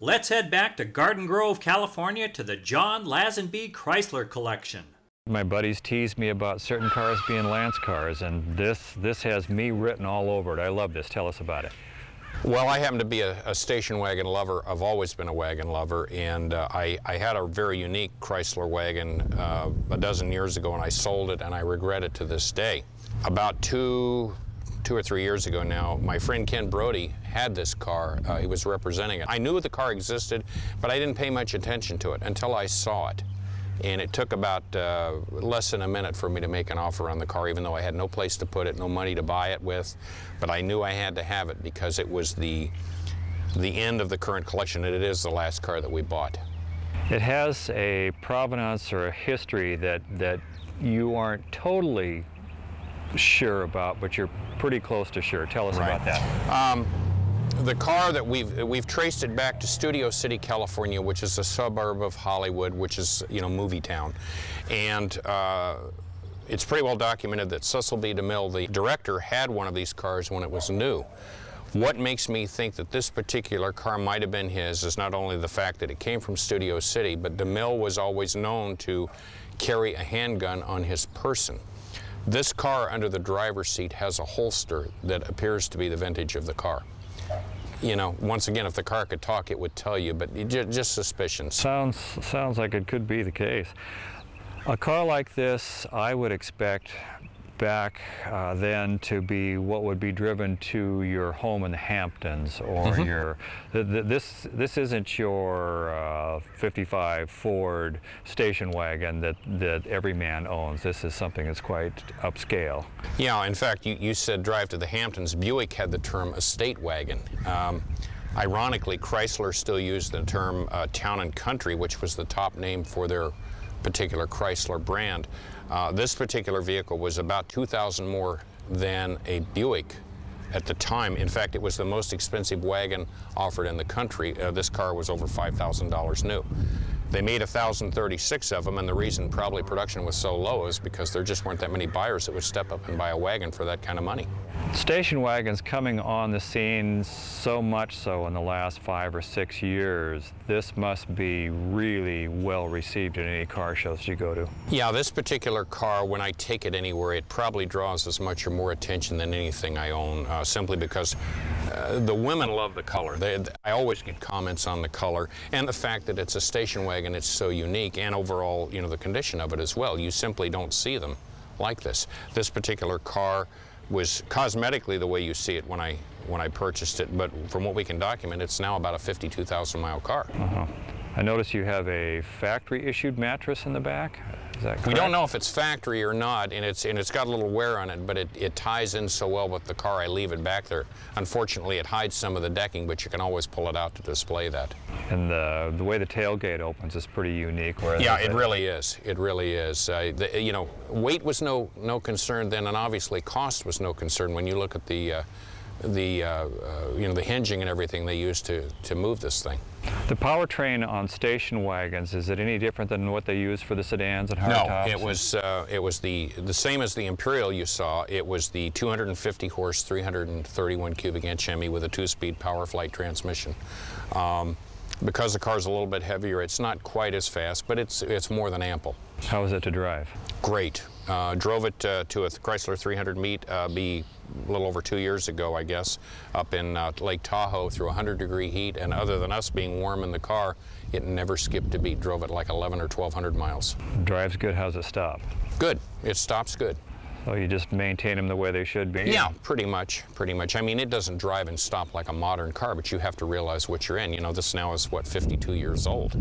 let's head back to Garden Grove, California to the John Lazenby Chrysler collection. My buddies tease me about certain cars being Lance cars, and this has me written all over it. I love this. Tell us about it. Well, I happen to be a station wagon lover. I've always been a wagon lover, and I had a very unique Chrysler wagon a dozen years ago, and I sold it, and I regret it to this day. About two or three years ago now, my friend Ken Brody had this car. He was representing it. I knew the car existed, but I didn't pay much attention to it until I saw it. And it took about less than a minute for me to make an offer on the car, even though I had no place to put it, no money to buy it with. But I knew I had to have it because it was the end of the current collection, and it is the last car that we bought. It has a provenance or a history that you aren't totally sure about, but you're pretty close to sure. Tell us about that. The car that we've traced it back to Studio City, California, which is a suburb of Hollywood, which is, you know, movie town. And it's pretty well documented that Cecil B. DeMille, the director, had one of these cars when it was new. What makes me think that this particular car might have been his is not only the fact that it came from Studio City, but DeMille was always known to carry a handgun on his person. This car under the driver's seat has a holster that appears to be the vintage of the car. You know, once again, if the car could talk, it would tell you, but just suspicions. Sounds like it could be the case. A car like this, I would expect back then to be what would be driven to your home in the Hamptons, or your this isn't your 55 Ford station wagon that every man owns. This is something that's quite upscale. Yeah, in fact, you said drive to the Hamptons. Buick had the term estate wagon. Ironically, Chrysler still used the term town and country, which was the top name for their particular Chrysler brand. This particular vehicle was about $2,000 more than a Buick at the time. In fact, it was the most expensive wagon offered in the country. This car was over $5,000 new. They made 1,036 of them, and the reason probably production was so low is because there just weren't that many buyers that would step up and buy a wagon for that kind of money. Station wagons coming on the scene so much so in the last 5 or 6 years, this must be really well received at any car shows you go to. Yeah, this particular car, when I take it anywhere, it probably draws as much or more attention than anything I own, simply because the women love the color. I always get comments on the color and the fact that it's a station wagon. It's so unique, and overall, you know, the condition of it as well. You simply don't see them like this. This particular car was cosmetically the way you see it when I purchased it, but from what we can document, it's now about a 52,000 mile car. I notice you have a factory-issued mattress in the back. Is that correct? We don't know if it's factory or not, and it's got a little wear on it, but it ties in so well with the car, I leave it back there. Unfortunately, it hides some of the decking, but you can always pull it out to display that. And the way the tailgate opens is pretty unique. Yeah, it really is. It really is. You know, weight was no concern then, and obviously cost was no concern when you look at the you know, the hinging and everything they used to move this thing. The powertrain on station wagons, is it any different than what they use for the sedans and hardtops? No, it was the same as the Imperial you saw. It was the 250 horse, 331 cubic inch Hemi with a 2-speed power flight transmission. Because the car's a little bit heavier, it's not quite as fast, but it's more than ample. How is it to drive? Great. Drove it to a Chrysler 300 meet a little over 2 years ago, I guess, up in Lake Tahoe through 100-degree heat, and other than us being warm in the car, it never skipped a beat. Drove it like 11 or 1,200 miles. Drives good. How's it stop? Good. It stops good. So you just maintain them the way they should be? Yeah, pretty much. I mean, it doesn't drive and stop like a modern car, but you have to realize what you're in. You know, this now is, what, 52 years old.